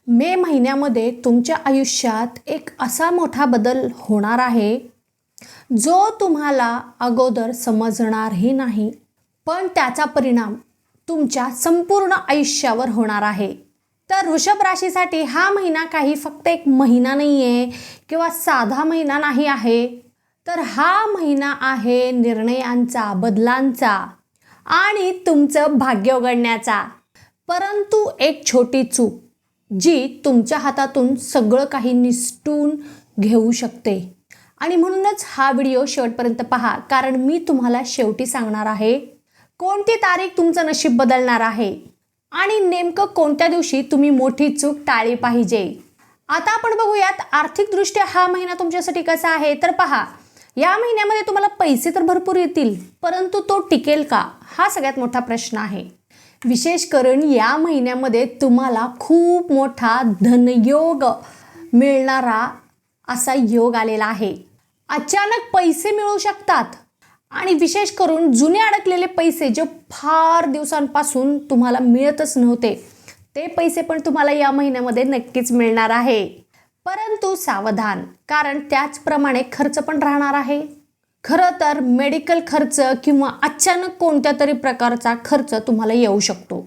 मे महिन्यामध्ये तुमच्या आयुष्यात एक असा मोठा बदल होणार आहे जो तुम्हाला अगोदर समजणारही नाही, पण त्याचा परिणाम तुमच्या संपूर्ण आयुष्यावर होणार आहे. तर वृषभ राशीसाठी हा महिना काही फक्त एक महिना नाही आहे किंवा साधा महिना नाही आहे, तर हा महिना आहे निर्णयांचा, बदलांचा आणि तुमचं भाग्य उघडण्याचा. परंतु एक छोटी चूक जी तुमच्या हातातून सगळं काही निसटून घेऊ शकते. आणि म्हणूनच हा व्हिडिओ शेवटपर्यंत पहा, कारण मी तुम्हाला शेवटी सांगणार आहे कोणती तारीख तुमचं नशीब बदलणार आहे आणि नेमकं कोणत्या दिवशी तुम्ही मोठी चूक टाळली पाहिजे. आता आपण बघूयात आर्थिकदृष्ट्या हा महिना तुमच्यासाठी कसा आहे. तर पहा, या महिन्यामध्ये तुम्हाला पैसे तर भरपूर येतील, परंतु तो टिकेल का, हा सगळ्यात मोठा प्रश्न आहे. विशेष करून या महिन्यामध्ये तुम्हाला खूप मोठा धनयोग मिळणारा असा योग आलेला आहे. अचानक पैसे मिळू शकतात आणि विशेष करून जुने अडकलेले पैसे जे फार दिवसांपासून तुम्हाला मिळतच नव्हते, ते पैसे पण तुम्हाला या महिन्यामध्ये नक्कीच मिळणार आहे. परंतु सावधान, कारण त्याचप्रमाणे खर्च पण राहणार आहे. खरं तर मेडिकल खर्च किंवा अचानक कोणत्या तरी प्रकारचा खर्च तुम्हाला येऊ शकतो.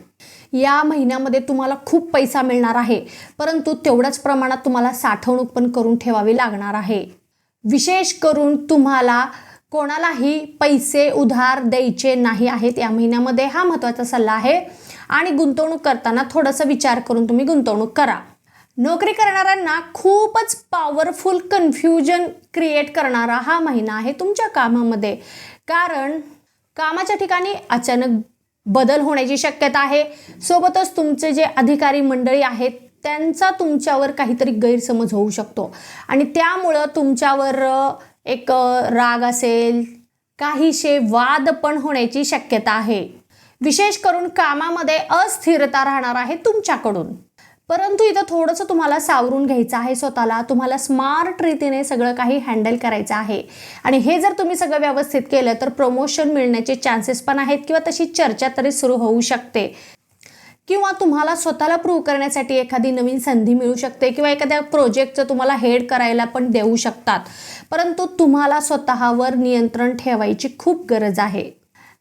या महिन्यामध्ये तुम्हाला खूप पैसा मिळणार आहे, परंतु तेवढ्याच प्रमाणात तुम्हाला साठवणूक पण करून ठेवावी लागणार आहे. विशेष करून तुम्हाला कोणालाही पैसे उधार द्यायचे नाही आहेत या महिन्यामध्ये, हा महत्त्वाचा सल्ला आहे. आणि गुंतवणूक करताना थोडासा विचार करून तुम्ही गुंतवणूक करा. नोकरी करणाऱ्यांना खूपच पॉवरफुल कन्फ्युजन क्रिएट करणारा हा महिना आहे तुमच्या कामामध्ये, कारण कामाच्या ठिकाणी अचानक बदल होण्याची शक्यता आहे. सोबतच तुमचे जे अधिकारी मंडळी आहेत त्यांचा तुमच्यावर काहीतरी गैरसमज होऊ शकतो आणि त्यामुळं तुमच्यावर एक राग असेल, काहीशे वाद पण होण्याची शक्यता आहे. विशेष करून कामामध्ये अस्थिरता राहणार आहे तुमच्याकडून. परंतु इथं थोडंसं तुम्हाला सावरून घ्यायचं आहे स्वतःला. तुम्हाला स्मार्ट रीतीने सगळं काही हँडल करायचं आहे आणि हे जर तुम्ही सगळं व्यवस्थित केलं तर प्रमोशन मिळण्याचे चान्सेस पण आहेत किंवा तशी चर्चा तरी सुरू होऊ शकते किंवा तुम्हाला स्वतःला प्रूव्ह करण्यासाठी एखादी नवीन संधी मिळू शकते किंवा एखाद्या प्रोजेक्टचं तुम्हाला हेड करायला पण देऊ शकतात. परंतु तुम्हाला स्वतःवर नियंत्रण ठेवायची खूप गरज आहे.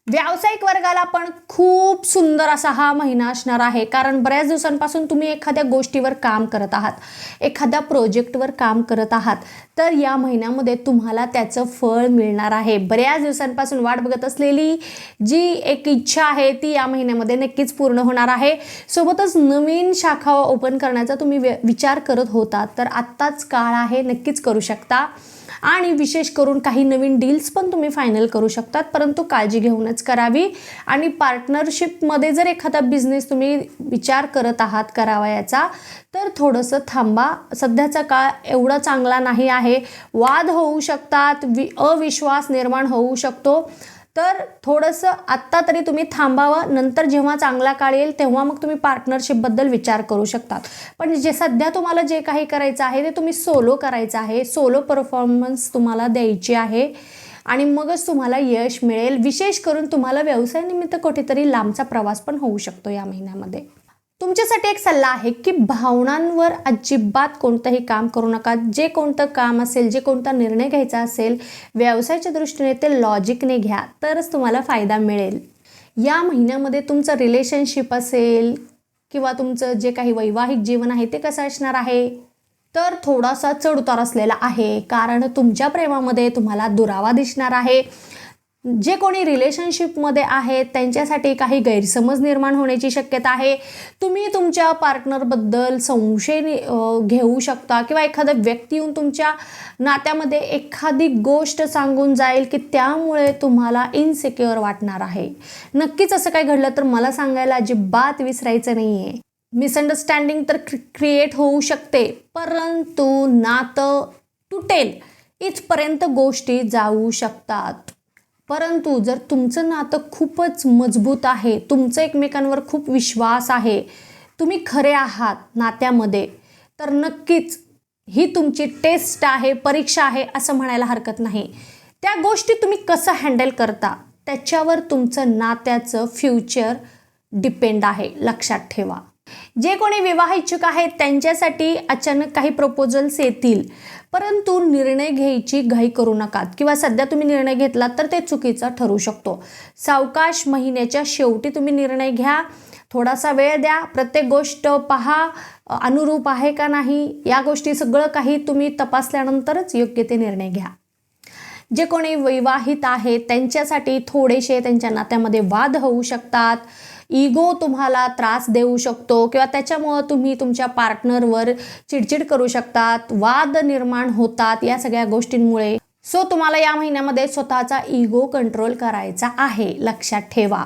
व्यावसायिक वर्गाला पण खूप सुंदर असा हा महिना असणार आहे, कारण बऱ्याच दिवसांपासून तुम्ही एखाद्या गोष्टीवर काम करत आहात, एखाद्या प्रोजेक्टवर काम करत आहात, तर या महिन्यामध्ये तुम्हाला त्याचं फळ मिळणार आहे. बऱ्याच दिवसांपासून वाट बघत असलेली जी एक इच्छा आहे ती या महिन्यामध्ये नक्कीच पूर्ण होणार आहे. सोबतच नवीन शाखा ओपन करण्याचा तुम्ही विचार करत होता, तर आत्ताच काळ आहे, नक्कीच करू शकता. आणि विशेष करून काही नवीन डील्स पण तुम्ही फायनल करू शकतात, परंतु काळजी घेऊनच करावी. आणि पार्टनरशिपमध्ये जर एखादा बिझनेस तुम्ही विचार करत आहात करावयाचा, तर थोडंसं थांबा. सध्याचा काळ एवढा चांगला नाही आहे. वाद होऊ शकतात, अविश्वास निर्माण होऊ शकतो, तर थोडंसं आत्ता तरी तुम्ही थांबावं. नंतर जेव्हा चांगला काळ येईल तेव्हा मग तुम्ही पार्टनरशिपबद्दल विचार करू शकतात. पण जे सध्या तुम्हाला जे काही करायचं आहे ते तुम्ही सोलो करायचं आहे. सोलो परफॉर्मन्स तुम्हाला द्यायची आहे आणि मगच तुम्हाला यश मिळेल. विशेष करून तुम्हाला व्यवसायानिमित्त कुठेतरी लांबचा प्रवास पण होऊ शकतो या महिन्यामध्ये. तुमच्यासाठी एक सल्ला आहे की भावनांवर अजिबात कोणतंही काम करू नका. जे कोणतं काम असेल, जे कोणता निर्णय घ्यायचा असेल, व्यवसायाच्या दृष्टीने ते लॉजिकने घ्या, तरच तुम्हाला फायदा मिळेल. या महिन्यामध्ये तुमचं रिलेशनशिप असेल किंवा तुमचं जे काही वैवाहिक जीवन आहे ते कसं असणार आहे, तर थोडासा चढउतार असलेला आहे, कारण तुमच्या प्रेमामध्ये तुम्हाला दुरावा दिसणार आहे. जे कोणी रिलेशनशिपमध्ये आहेत त्यांच्यासाठी काही गैरसमज निर्माण होण्याची शक्यता आहे. तुम्ही तुमच्या पार्टनरबद्दल संशय घेऊ शकता किंवा एखादा व्यक्ती येऊन तुमच्या नात्यामध्ये एखादी गोष्ट सांगून जाईल की त्यामुळे तुम्हाला इनसिक्युअर वाटणार आहे. नक्कीच असं काही घडलं तर मला सांगायला अजिबात विसरायचं नाही आहे. मिसअंडरस्टँडिंग तर क्रिएट होऊ शकते, परंतु नातं तुटेल इथपर्यंत गोष्टी जाऊ शकतात. परंतु जर तुमचं नातं खूपच मजबूत आहे, तुमचं एकमेकांवर खूप विश्वास आहे, तुम्ही खरे आहात नात्यामध्ये, तर नक्कीच ही तुमची टेस्ट आहे, परीक्षा आहे असं म्हणायला हरकत नाही. त्या गोष्टी तुम्ही कसं हँडल करता त्याच्यावर तुमचं नात्याचं फ्युचर डिपेंड आहे, लक्षात ठेवा. जे कोणी विवाह इच्छुक आहेत त्यांच्यासाठी अचानक काही प्रपोजल्स येतील, परंतु निर्णय घ्यायची घाई करू नका किंवा सध्या तुम्ही निर्णय घेतलात तर ते चुकीचा ठरू शकतो. सावकाश महिन्याच्या शेवटी तुम्ही निर्णय घ्या, थोडासा वेळ द्या, प्रत्येक गोष्ट पहा अनुरूप आहे का नाही, या गोष्टी सगळं काही तुम्ही तपासल्यानंतरच योग्य ते निर्णय घ्या. जे कोणी विवाहित आहेत त्यांच्यासाठी थोडेसे त्यांच्या नात्यामध्ये वाद होऊ शकतात. इगो तुम्हाला त्रास देऊ शकतो किंवा त्याच्यामुळं तुम्ही तुमच्या पार्टनरवर चिडचिड करू शकतात, वाद निर्माण होतात या सगळ्या गोष्टींमुळे. सो तुम्हाला या महिन्यामध्ये स्वतःचा इगो कंट्रोल करायचा आहे, लक्षात ठेवा.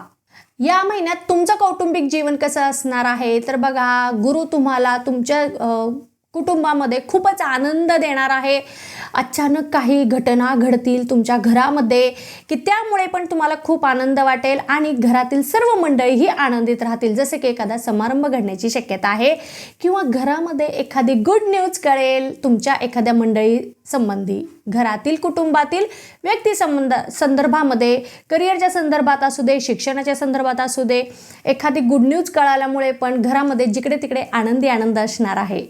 या महिन्यात तुमचं कौटुंबिक जीवन कसं असणार आहे तर बघा, गुरु तुम्हाला तुमच्या कुटुंबामध्ये खूपच आनंद देणार आहे. अचानक काही घटना घडतील तुमच्या घरामध्ये की त्यामुळे पण तुम्हाला खूप आनंद वाटेल आणि घरातील सर्व मंडळीही आनंदित राहतील. जसे की एखादा समारंभ घडण्याची शक्यता आहे किंवा घरामध्ये एखादी गुड न्यूज कळेल तुमच्या एखाद्या मंडळी संबंधी. घरातील कुटुंबातील व्यक्ती संदर्भामध्ये, करिअरच्या संदर्भात असू दे, शिक्षणाच्या संदर्भात असू दे, एखादी गुड न्यूज कळाल्यामुळे पण घरामध्ये जिकडे तिकडे आनंद असणार आहे.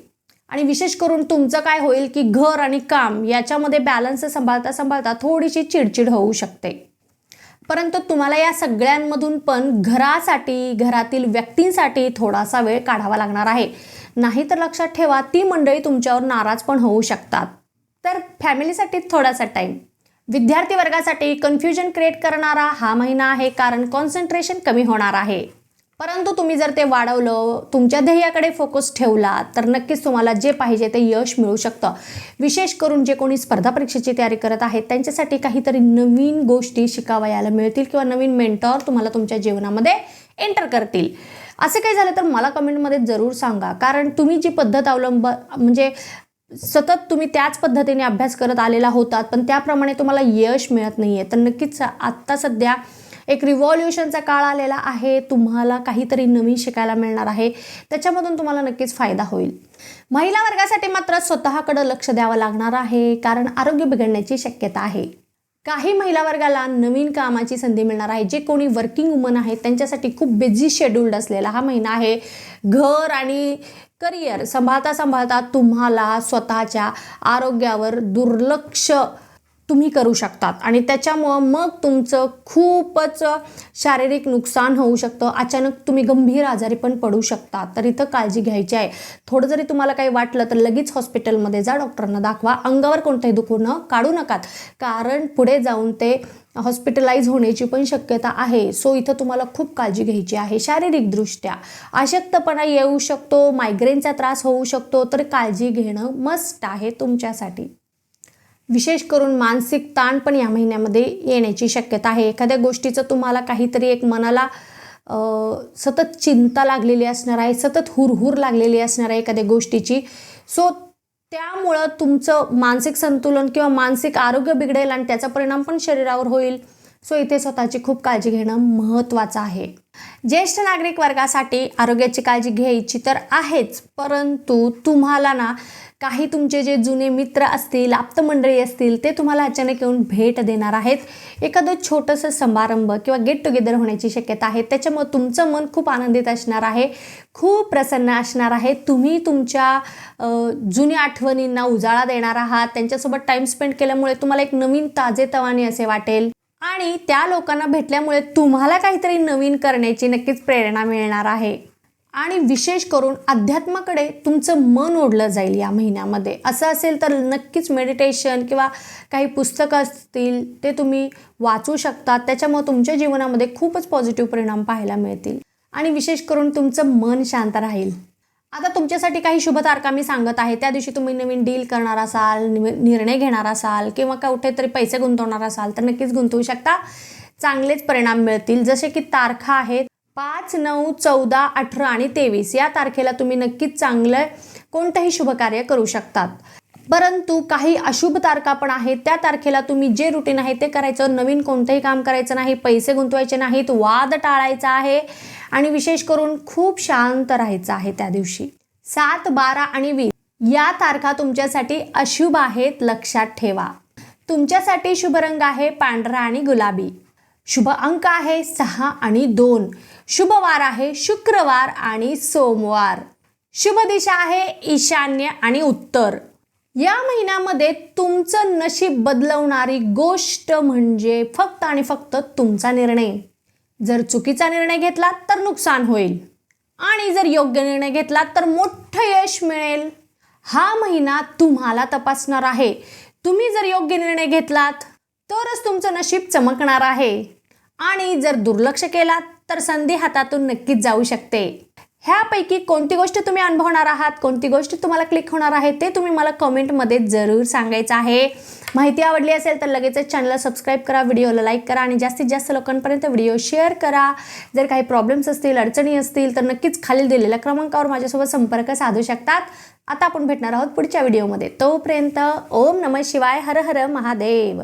आणि विशेष करून तुमचं काय होईल की घर आणि काम याच्यामध्ये बॅलन्स सांभाळता थोडीशी चिडचिड होऊ शकते. परंतु तुम्हाला या सगळ्यांमधून पण घरासाठी, घरातील व्यक्तींसाठी थोडासा वेळ काढावा लागणार आहे. नाहीतर लक्षात ठेवा ती मंडळी तुमच्यावर नाराज पण होऊ शकतात. तर फॅमिलीसाठी थोडासा टाईम. विद्यार्थी वर्गासाठी कन्फ्युजन क्रिएट करणारा हा महिना आहे, कारण कॉन्सन्ट्रेशन कमी होणार आहे. परंतु तुम्ही जर ते वाढवलं, तुमच्या ध्येयाकडे फोकस ठेवला तर नक्कीच तुम्हाला जे पाहिजे ते यश मिळू शकतं. विशेष करून जे कोणी स्पर्धा परीक्षेची तयारी करत आहेत त्यांच्यासाठी काहीतरी नवीन गोष्टी शिकावयाला मिळतील किंवा नवीन मेंटॉर तुम्हाला तुमच्या जीवनामध्ये एंटर करतील. असं काही झालं तर मला कमेंटमध्ये जरूर सांगा, कारण तुम्ही जी पद्धत म्हणजे सतत तुम्ही त्याच पद्धतीने अभ्यास करत आलेला होतात पण त्याप्रमाणे तुम्हाला यश मिळत नाही आहे, तर नक्कीच आत्ता सध्या एक रिव्हॉल्युशनचा काळ आलेला आहे. तुम्हाला काहीतरी नवीन शिकायला मिळणार आहे, त्याच्यामधून तुम्हाला नक्कीच फायदा होईल. महिला वर्गासाठी मात्र स्वतःकडे लक्ष द्यावं लागणार आहे, कारण आरोग्य बिघडण्याची शक्यता आहे. काही महिला वर्गाला नवीन कामाची संधी मिळणार आहे. जे कोणी वर्किंग वुमन आहेत त्यांच्यासाठी खूप बिझी शेड्यूल्ड असलेला हा महिना आहे. घर आणि करिअर सांभाळता तुम्हाला स्वतःच्या आरोग्यावर दुर्लक्ष तुम्ही करू शकतात आणि त्याच्यामुळं मग तुमचं खूपच शारीरिक नुकसान होऊ शकतं. अचानक तुम्ही गंभीर आजारी पण पडू शकता. तर इथं काळजी घ्यायची आहे. थोडं जरी तुम्हाला काही वाटलं तर लगेच हॉस्पिटलमध्ये जा, डॉक्टरांना दाखवा. अंगावर कोणतंही दुखणं काढू नका, कारण पुढे जाऊन ते हॉस्पिटलाइज होण्याची पण शक्यता आहे. सो इथं तुम्हाला खूप काळजी घ्यायची आहे. शारीरिकदृष्ट्या अशक्तपणा येऊ शकतो, मायग्रेनचा त्रास होऊ शकतो, तर काळजी घेणं मस्ट आहे तुमच्यासाठी. विशेष करून मानसिक ताण पण या महिन्यामध्ये येण्याची शक्यता आहे. एखाद्या गोष्टीचं तुम्हाला काहीतरी एक मनाला सतत चिंता लागलेली असणार आहे, सतत हुरहुर लागलेली असणार आहे एखाद्या गोष्टीची. सो त्यामुळं तुमचं मानसिक संतुलन किंवा मानसिक आरोग्य बिघडेल आणि त्याचा परिणाम पण शरीरावर होईल. सो इथे स्वतःची खूप काळजी घेणं महत्त्वाचं आहे. ज्येष्ठ नागरिक वर्गासाठी आरोग्याची काळजी घ्यायची तर आहेच, परंतु तुम्हाला ना काही तुमचे जे जुने मित्र असतील, आप्तमंडळी असतील, ते तुम्हाला अचानक येऊन भेट देणार आहेत. एखादं छोटंसं समारंभ किंवा गेट टुगेदर होण्याची शक्यता आहे. त्याच्यामुळे तुमचं मन खूप आनंदित असणार आहे, खूप प्रसन्न असणार आहे. तुम्ही तुमच्या जुन्या आठवणींना उजाळा देणार आहात. त्यांच्यासोबत टाईम स्पेंड केल्यामुळे तुम्हाला एक नवीन ताजेतवाने असे वाटेल आणि त्या लोकांना भेटल्यामुळे तुम्हाला काहीतरी नवीन करण्याची नक्कीच प्रेरणा मिळणार आहे. आणि विशेष करून अध्यात्माकडे तुमचं मन ओढलं जाईल या महिन्यामध्ये. असं असेल तर नक्कीच मेडिटेशन किंवा काही पुस्तकं असतील ते तुम्ही वाचू शकता. त्याच्यामुळे तुमच्या जीवनामध्ये खूपच पॉझिटिव्ह परिणाम पाहायला मिळतील आणि विशेष करून तुमचं मन शांत राहील. आता तुमच्यासाठी काही शुभ तारखा मी सांगत आहे. त्या दिवशी तुम्ही नवीन डील करणार असाल, निर्णय घेणार असाल किंवा कुठेतरी पैसे गुंतवणार असाल तर नक्कीच गुंतवू शकता. चांगलेच परिणाम मिळतील. जसे की तारखा आहेत 5, 9, 14, 18 आणि 23 या तारखेला तुम्ही नक्कीच चांगलं कोणतंही शुभ कार्य करू शकतात. परंतु काही अशुभ तारखा पण आहेत. त्या तारखेला तुम्ही जे रुटीन आहे ते करायचं, नवीन कोणतंही काम करायचं नाही, पैसे गुंतवायचे नाहीत, वाद टाळायचा आहे आणि विशेष करून खूप शांत राहायचं आहे त्या दिवशी. 7, 12 आणि 20 या तारखा तुमच्यासाठी अशुभ आहेत, लक्षात ठेवा. तुमच्यासाठी शुभ रंग आहे पांढरा आणि गुलाबी. शुभ अंक आहे 6 आणि 2. शुभ वार आहे शुक्रवार आणि सोमवार. शुभ दिशा आहे ईशान्य आणि उत्तर. या महिन्यामध्ये तुमचं नशीब बदलवणारी गोष्ट म्हणजे फक्त आणि फक्त तुमचा निर्णय. जर चुकीचा निर्णय घेतला तर नुकसान होईल आणि जर योग्य निर्णय घेतला तर मोठं यश मिळेल. हा महिना तुम्हाला तपासणार आहे. तुम्ही जर योग्य निर्णय घेतलात तरच तुमचं नशीब चमकणार आहे आणि जर दुर्लक्ष केलात तर संधी हातातून नक्कीच जाऊ शकते. ह्यापैकी कोणती गोष्ट तुम्ही अनुभवणार आहात, कोणती गोष्ट तुम्हाला क्लिक होणार आहे ते तुम्ही मला कमेंटमध्ये जरूर सांगायचं आहे. माहिती आवडली असेल तर लगेचच चॅनलला सबस्क्राईब करा, व्हिडिओला लाईक करा आणि जास्तीत जास्त लोकांपर्यंत व्हिडिओ शेअर करा. जर काही प्रॉब्लेम्स असतील, अडचणी असतील तर नक्कीच खालील दिलेल्या क्रमांकावर माझ्यासोबत संपर्क साधू शकतात. आता आपण भेटणार आहोत पुढच्या व्हिडिओमध्ये. तोपर्यंत ओम नमः शिवाय, हर हर महादेव.